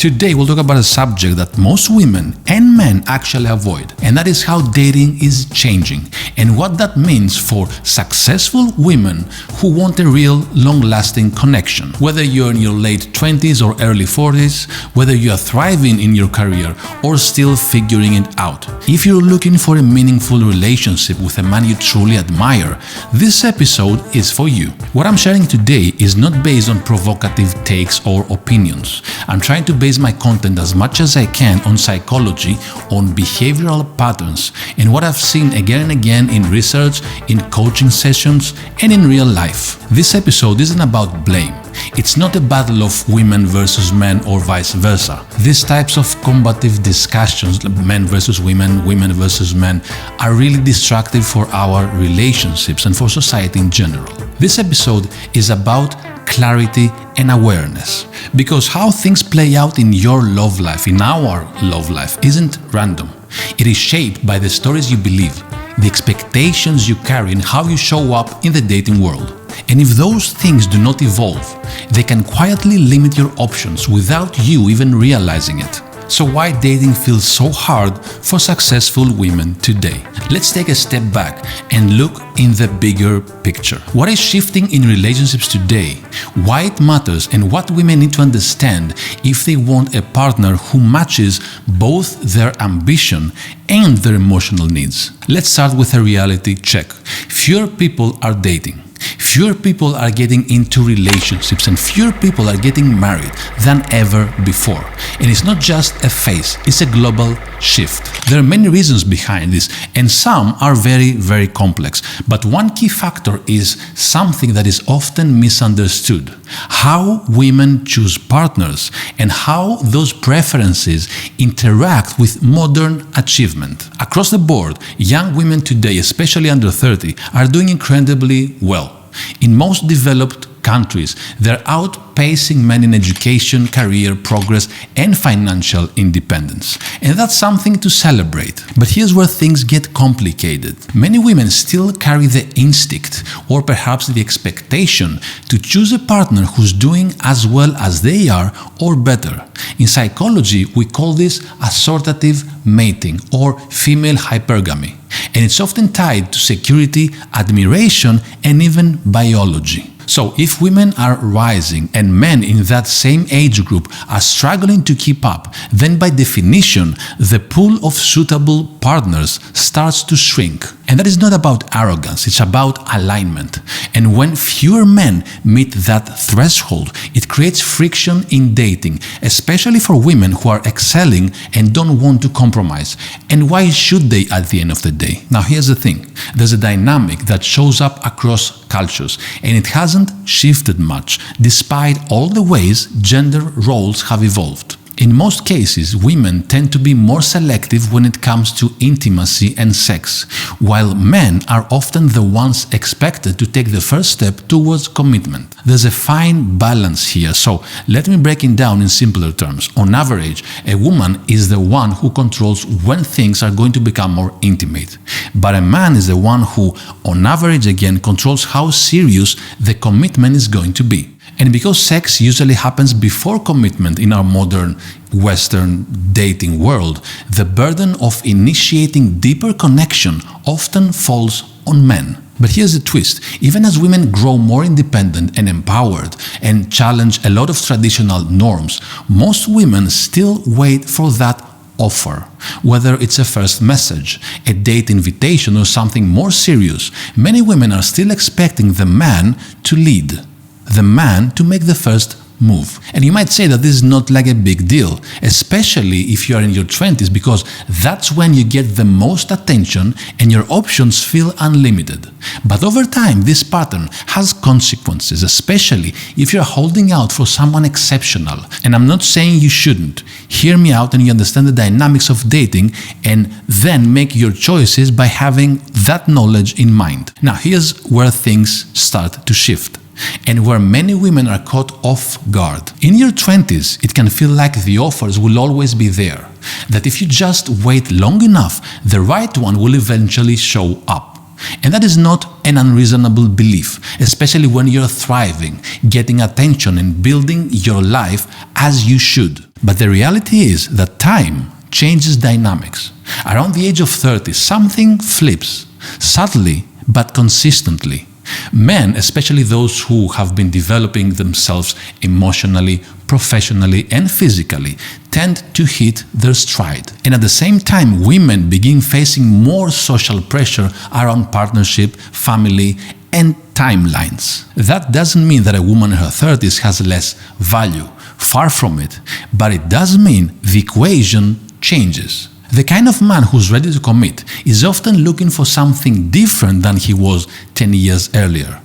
Today we'll talk about a subject that most women and men actually avoid, and that is how dating is changing and what that means for successful women who want a real long-lasting connection. Whether you're in your late 20s or early 40s, whether you are thriving in your career or still figuring it out. If you're looking for a meaningful relationship with a man you truly admire, this episode is for you. What I'm sharing today is not based on provocative takes or opinions. I'm trying to base my content as much as I can on psychology, on behavioral patterns, and what I've seen again and again in research, in coaching sessions, and in real life. This episode isn't about blame. It's not a battle of women versus men or vice versa. These types of combative discussions, men versus women, women versus men, are really destructive for our relationships and for society in general. This episode is about clarity and awareness, because how things play out in your love life, in our love life, isn't random. It is shaped by the stories you believe, the expectations you carry, and how you show up in the dating world. And if those things do not evolve, they can quietly limit your options without you even realizing it. So why dating feels so hard for successful women today? Let's take a step back and look in the bigger picture. What is shifting in relationships today? Why it matters, and what women need to understand if they want a partner who matches both their ambition and their emotional needs. Let's start with a reality check. Fewer people are dating. Fewer people are getting into relationships, and fewer people are getting married than ever before. And it's not just a phase, it's a global shift. There are many reasons behind this, and some are very, very complex. But one key factor is something that is often misunderstood: how women choose partners and how those preferences interact with modern achievement. Across the board, young women today, especially under 30, are doing incredibly well. In most developed countries, they're outpacing men in education, career progress, and financial independence. And that's something to celebrate. But here's where things get complicated. Many women still carry the instinct, or perhaps the expectation, to choose a partner who's doing as well as they are or better. In psychology, we call this assortative mating or female hypergamy. And it's often tied to security, admiration, and even biology. So if women are rising and men in that same age group are struggling to keep up, then by definition, the pool of suitable partners starts to shrink. And that is not about arrogance, it's about alignment. And when fewer men meet that threshold, it creates friction in dating, especially for women who are excelling and don't want to compromise. And why should they at the end of the day? Now here's the thing. There's a dynamic that shows up across cultures, and it hasn't shifted much, despite all the ways gender roles have evolved. In most cases, women tend to be more selective when it comes to intimacy and sex, while men are often the ones expected to take the first step towards commitment. There's a fine balance here, so let me break it down in simpler terms. On average, a woman is the one who controls when things are going to become more intimate, but a man is the one who, on average again, controls how serious the commitment is going to be. And because sex usually happens before commitment in our modern Western dating world, the burden of initiating deeper connection often falls on men. But here's the twist. Even as women grow more independent and empowered and challenge a lot of traditional norms, most women still wait for that offer. Whether it's a first message, a date invitation, or something more serious, many women are still expecting the man to lead, the man to make the first move. And you might say that this is not like a big deal, especially if you are in your 20s, because that's when you get the most attention and your options feel unlimited. But over time, this pattern has consequences, especially if you're holding out for someone exceptional. And I'm not saying you shouldn't. Hear me out and you understand the dynamics of dating, and then make your choices by having that knowledge in mind. Now, here's where things start to shift, and where many women are caught off guard. In your 20s, it can feel like the offers will always be there, that if you just wait long enough, the right one will eventually show up. And that is not an unreasonable belief, especially when you're thriving, getting attention, and building your life as you should. But the reality is that time changes dynamics. Around the age of 30, something flips, subtly but consistently. Men, especially those who have been developing themselves emotionally, professionally, and physically, tend to hit their stride. And at the same time, women begin facing more social pressure around partnership, family, and timelines. That doesn't mean that a woman in her 30s has less value. Far from it. But it does mean the equation changes. The kind of man who's ready to commit is often looking for something different than he was 10 years earlier.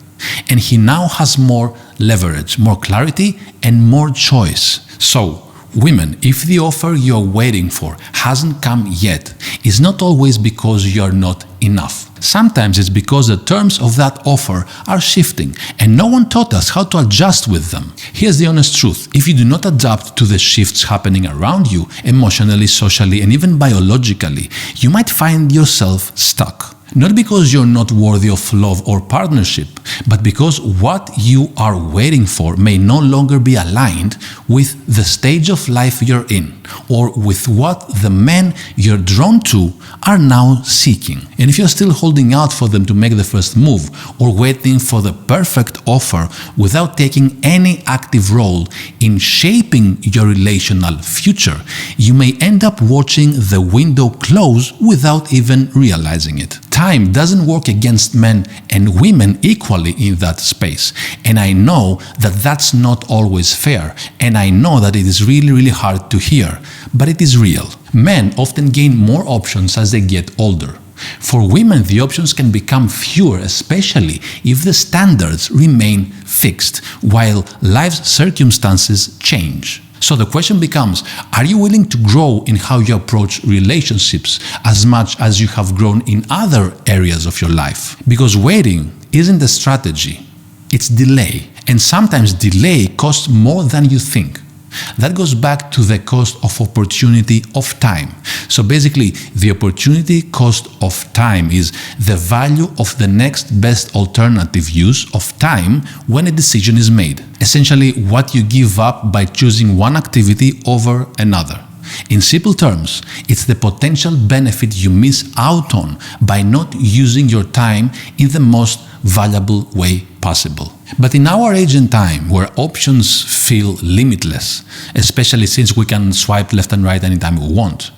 And he now has more leverage, more clarity, and more choice. So, women, if the offer you're waiting for hasn't come yet, it's not always because you're not enough. Sometimes it's because the terms of that offer are shifting and no one taught us how to adjust with them. Here's the honest truth. If you do not adapt to the shifts happening around you, emotionally, socially, and even biologically, you might find yourself stuck. Not because you're not worthy of love or partnership, but because what you are waiting for may no longer be aligned with the stage of life you're in, or with what the men you're drawn to are now seeking. And if you're still holding out for them to make the first move, or waiting for the perfect offer without taking any active role in shaping your relational future, you may end up watching the window close without even realizing it. Time doesn't work against men and women equally in that space. And I know that that's not always fair. And I know that it is really hard to hear. But it is real. Men often gain more options as they get older. For women, the options can become fewer, especially if the standards remain fixed, while life's circumstances change. So the question becomes, are you willing to grow in how you approach relationships as much as you have grown in other areas of your life? Because waiting isn't a strategy, it's delay. And sometimes delay costs more than you think. That goes back to the cost of opportunity of time. So basically, the opportunity cost of time is the value of the next best alternative use of time when a decision is made. Essentially, what you give up by choosing one activity over another. In simple terms, it's the potential benefit you miss out on by not using your time in the most valuable way possible. But in our age and time, where options feel limitless, especially since we can swipe left and right anytime we want,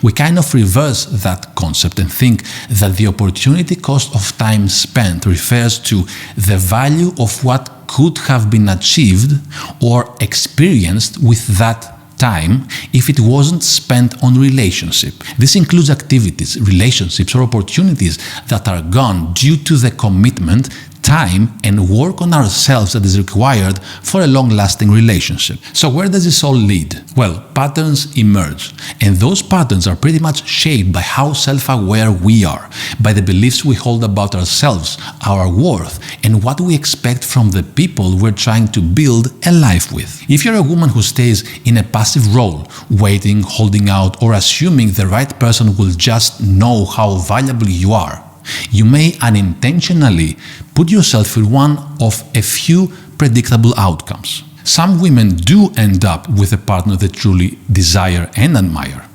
we kind of reverse that concept and think that the opportunity cost of time spent refers to the value of what could have been achieved or experienced with that time if it wasn't spent on relationship. This includes activities, relationships, or opportunities that are gone due to the commitment, time, and work on ourselves that is required for a long-lasting relationship. So where does this all lead? Well, patterns emerge, and those patterns are pretty much shaped by how self-aware we are, by the beliefs we hold about ourselves, our worth, and what we expect from the people we're trying to build a life with. If you're a woman who stays in a passive role, waiting, holding out, or assuming the right person will just know how valuable you are, you may unintentionally put yourself in one of a few predictable outcomes. Some women do end up with a partner they truly desire and admire,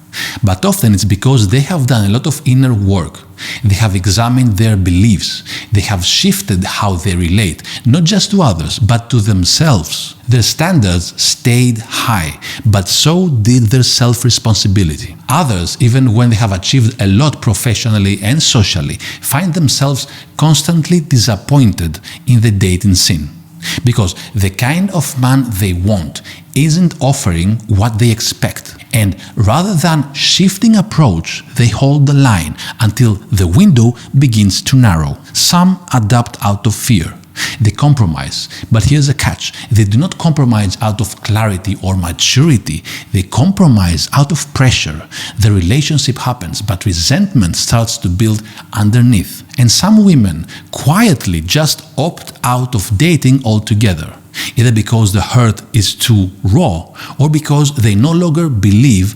but often it's because they have done a lot of inner work. They have examined their beliefs. They have shifted how they relate, not just to others, but to themselves. Their standards stayed high, but so did their self-responsibility. Others, even when they have achieved a lot professionally and socially, find themselves constantly disappointed in the dating scene. Because the kind of man they want isn't offering what they expect. And rather than shifting approach, they hold the line until the window begins to narrow. Some adapt out of fear. They compromise. But here's a catch. They do not compromise out of clarity or maturity. They compromise out of pressure. The relationship happens, but resentment starts to build underneath. And some women quietly just opt out of dating altogether. either because the hurt is too raw or because they no longer believe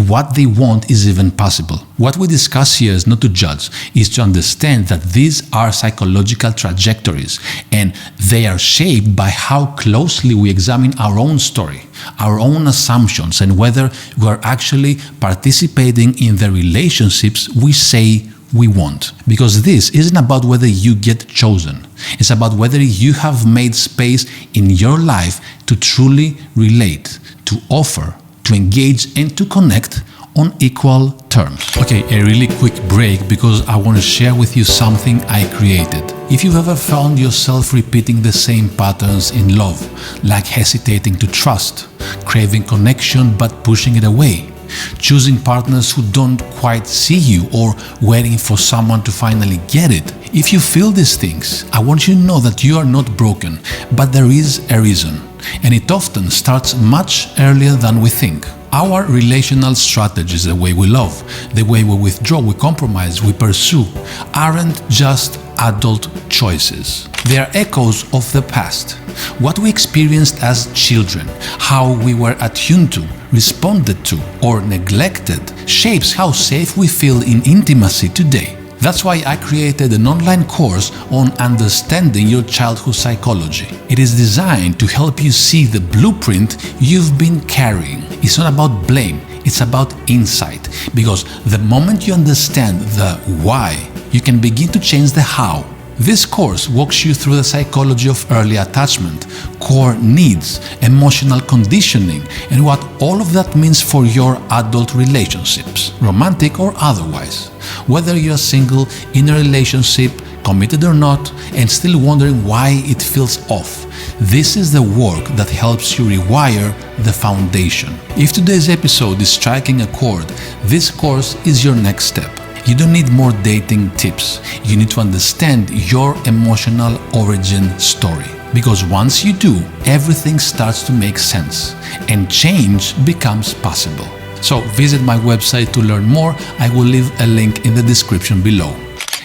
what they want is even possible. What we discuss here is not to judge, is to understand that these are psychological trajectories and they are shaped by how closely we examine our own story, our own assumptions, and whether we are actually participating in the relationships we say we want. Because this isn't about whether you get chosen. It's about whether you have made space in your life to truly relate, to offer, to engage, and to connect on equal terms. Okay, a really quick break because I want to share with you something I created. If you've ever found yourself repeating the same patterns in love, like hesitating to trust, craving connection but pushing it away, choosing partners who don't quite see you, or waiting for someone to finally get it. If you feel these things, I want you to know that you are not broken, but there is a reason, and it often starts much earlier than we think. Our relational strategies, the way we love, the way we withdraw, we compromise, we pursue, aren't just adult choices. They are echoes of the past. What we experienced as children, how we were attuned to, responded to, or neglected, shapes how safe we feel in intimacy today. That's why I created an online course on understanding your childhood psychology. It is designed to help you see the blueprint you've been carrying. It's not about blame, it's about insight. Because the moment you understand the why, you can begin to change the how. This course walks you through the psychology of early attachment, core needs, emotional conditioning, and what all of that means for your adult relationships, romantic or otherwise. Whether you're single, in a relationship, committed or not, and still wondering why it feels off, this is the work that helps you rewire the foundation. If today's episode is striking a chord, this course is your next step. You don't need more dating tips. You need to understand your emotional origin story. Because once you do, everything starts to make sense and change becomes possible. So visit my website to learn more. I will leave a link in the description below.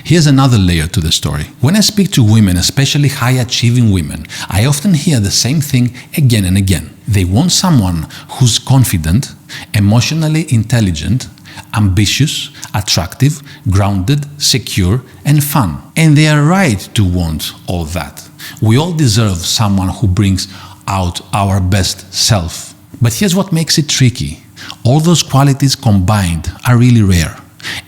Here's another layer to the story. When I speak to women, especially high-achieving women, I often hear the same thing again and again. They want someone who's confident, emotionally intelligent, ambitious, attractive, grounded, secure, and fun. And they are right to want all that. We all deserve someone who brings out our best self. But here's what makes it tricky. All those qualities combined are really rare.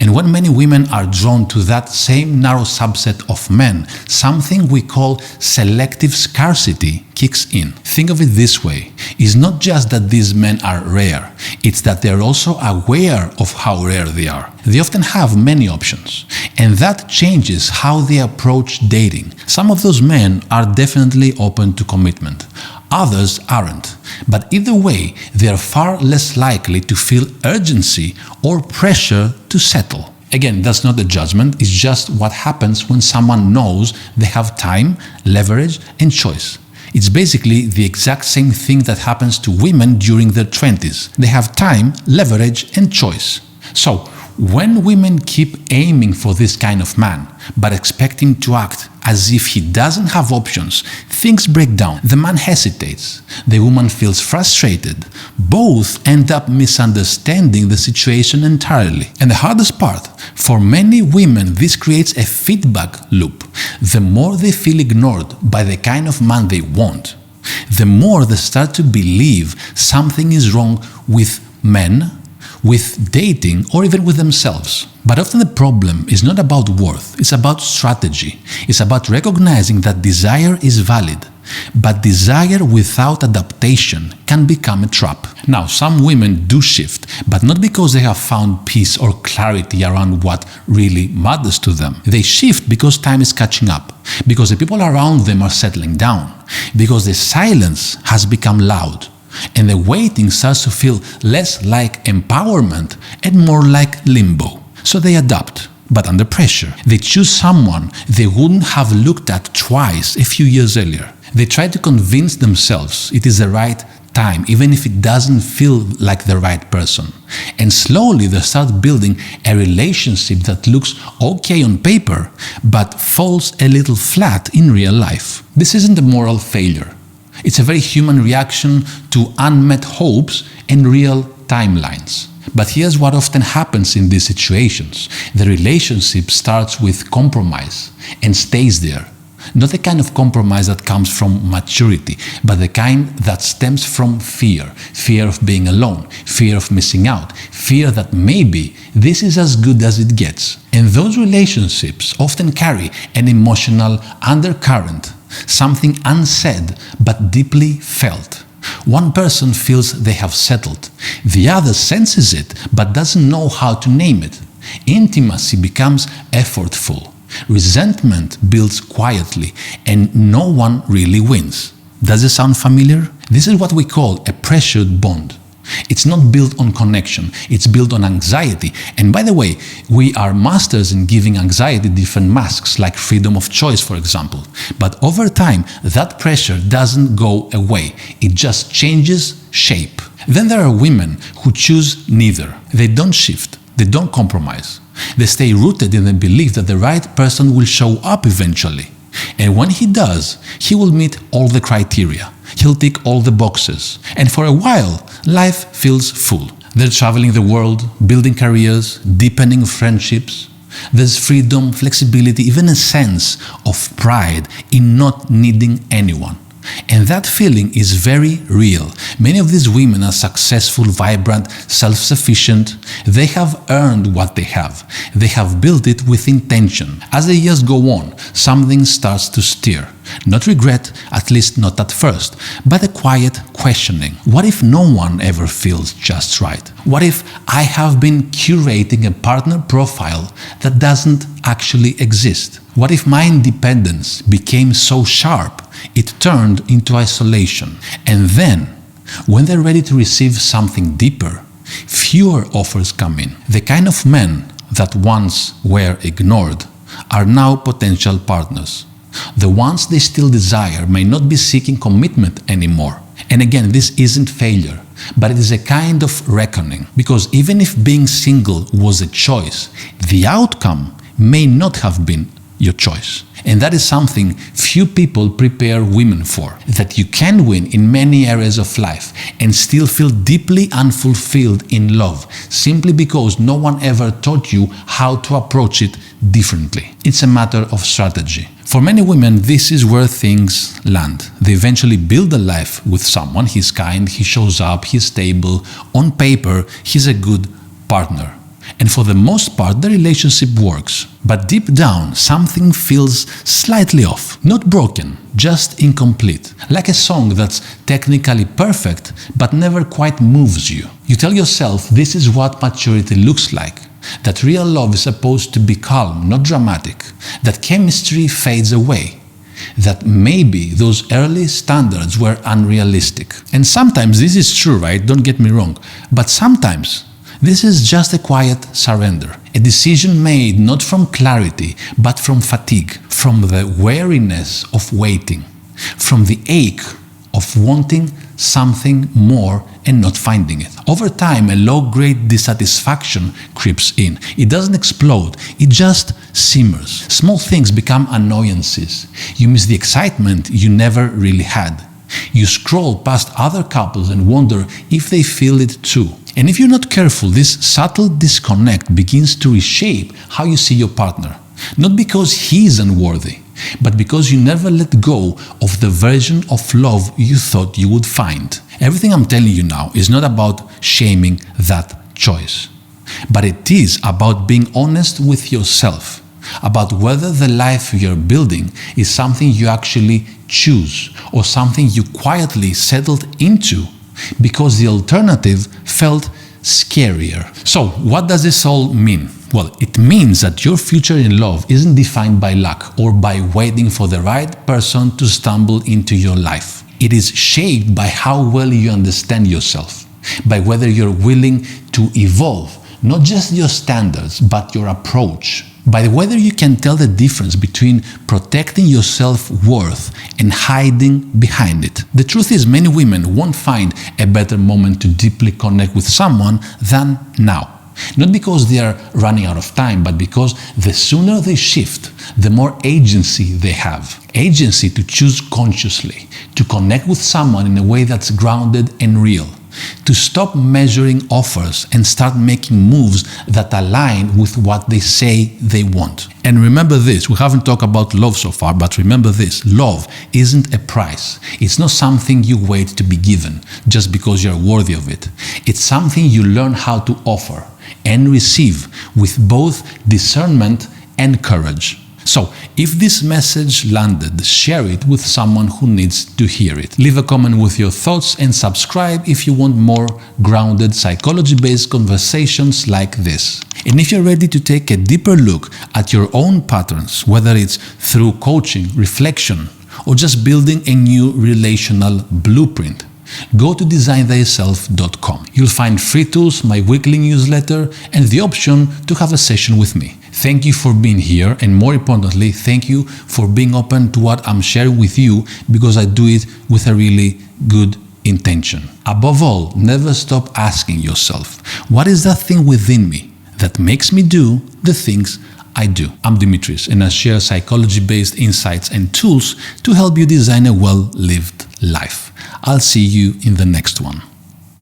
And when many women are drawn to that same narrow subset of men, something we call selective scarcity kicks in. Think of it this way. It's not just that these men are rare, it's that they're also aware of how rare they are. They often have many options, and that changes how they approach dating. Some of those men are definitely open to commitment. Others aren't. But either way, they are far less likely to feel urgency or pressure to settle. Again, that's not a judgment, it's just what happens when someone knows they have time, leverage, and choice. It's basically the exact same thing that happens to women during their 20s. They have time, leverage, and choice. So, when women keep aiming for this kind of man, but expecting to act as if he doesn't have options, things break down. The man hesitates. The woman feels frustrated. Both end up misunderstanding the situation entirely. And the hardest part, for many women, this creates a feedback loop. The more they feel ignored by the kind of man they want, the more they start to believe something is wrong with men, with dating, or even with themselves. But often the problem is not about worth, it's about strategy. It's about recognizing that desire is valid, but desire without adaptation can become a trap. Now, some women do shift, but not because they have found peace or clarity around what really matters to them. They shift because time is catching up, because the people around them are settling down, because the silence has become loud. And the waiting starts to feel less like empowerment and more like limbo. So they adapt, but under pressure. They choose someone they wouldn't have looked at twice a few years earlier. They try to convince themselves it is the right time, even if it doesn't feel like the right person. And slowly they start building a relationship that looks okay on paper, but falls a little flat in real life. This isn't a moral failure. It's a very human reaction to unmet hopes and real timelines. But here's what often happens in these situations. The relationship starts with compromise and stays there. Not the kind of compromise that comes from maturity, but the kind that stems from fear. Fear of being alone, fear of missing out, fear that maybe this is as good as it gets. And those relationships often carry an emotional undercurrent, something unsaid but deeply felt. One person feels they have settled. The other senses it but doesn't know how to name it. Intimacy becomes effortful. Resentment builds quietly, and no one really wins. Does it sound familiar? This is what we call a pressured bond. It's not built on connection, it's built on anxiety. And by the way, we are masters in giving anxiety different masks, like freedom of choice, for example. But over time, that pressure doesn't go away, it just changes shape. Then there are women who choose neither. They don't shift, they don't compromise. They stay rooted in the belief that the right person will show up eventually. And when he does, he will meet all the criteria. He'll tick all the boxes. And for a while, life feels full. They're traveling the world, building careers, deepening friendships. There's freedom, flexibility, even a sense of pride in not needing anyone. And that feeling is very real. Many of these women are successful, vibrant, self-sufficient. They have earned what they have. They have built it with intention. As the years go on, something starts to stir. Not regret, at least not at first, but a quiet questioning. What if no one ever feels just right? What if I have been curating a partner profile that doesn't actually exist? What if my independence became so sharp it turned into isolation? And then, when they're ready to receive something deeper, fewer offers come in. The kind of men that once were ignored are now potential partners. The ones they still desire may not be seeking commitment anymore. And again, this isn't failure, but it is a kind of reckoning. Because even if being single was a choice, the outcome may not have been your choice. And that is something few people prepare women for. That you can win in many areas of life and still feel deeply unfulfilled in love, simply because no one ever taught you how to approach it differently. It's a matter of strategy. For many women, this is where things land. They eventually build a life with someone. He's kind, he shows up, he's stable. On paper, he's a good partner. And for the most part, the relationship works. But deep down, something feels slightly off. Not broken, just incomplete. Like a song that's technically perfect, but never quite moves you. You tell yourself this is what maturity looks like. That real love is supposed to be calm, not dramatic. That chemistry fades away. That maybe those early standards were unrealistic. And sometimes this is true, right? Don't get me wrong. But sometimes this is just a quiet surrender, a decision made not from clarity, but from fatigue, from the weariness of waiting, from the ache of wanting something more and not finding it. Over time, a low-grade dissatisfaction creeps in. It doesn't explode, it just simmers. Small things become annoyances. You miss the excitement you never really had. You scroll past other couples and wonder if they feel it too. And if you're not careful, this subtle disconnect begins to reshape how you see your partner. Not because he's unworthy, but because you never let go of the version of love you thought you would find. Everything I'm telling you now is not about shaming that choice, but it is about being honest with yourself, about whether the life you're building is something you actually choose or something you quietly settled into because the alternative felt scarier. So, what does this all mean? Well, it means that your future in love isn't defined by luck or by waiting for the right person to stumble into your life. It is shaped by how well you understand yourself, by whether you're willing to evolve, not just your standards, but your approach, by whether you can tell the difference between protecting your self-worth and hiding behind it. The truth is, many women won't find a better moment to deeply connect with someone than now. Not because they are running out of time, but because the sooner they shift, the more agency they have. Agency to choose consciously, to connect with someone in a way that's grounded and real, to stop measuring offers and start making moves that align with what they say they want. And remember this, we haven't talked about love so far, but remember this, love isn't a price. It's not something you wait to be given just because you're worthy of it. It's something you learn how to offer and receive with both discernment and courage. So, if this message landed, share it with someone who needs to hear it. Leave a comment with your thoughts and subscribe if you want more grounded, psychology-based conversations like this. And if you're ready to take a deeper look at your own patterns, whether it's through coaching, reflection, or just building a new relational blueprint, go to designthyself.com. You'll find free tools, my weekly newsletter, and the option to have a session with me. Thank you for being here, and more importantly, thank you for being open to what I'm sharing with you, because I do it with a really good intention. Above all, never stop asking yourself, what is that thing within me that makes me do the things I do? I'm Dimitris, and I share psychology-based insights and tools to help you design a well-lived life. I'll see you in the next one.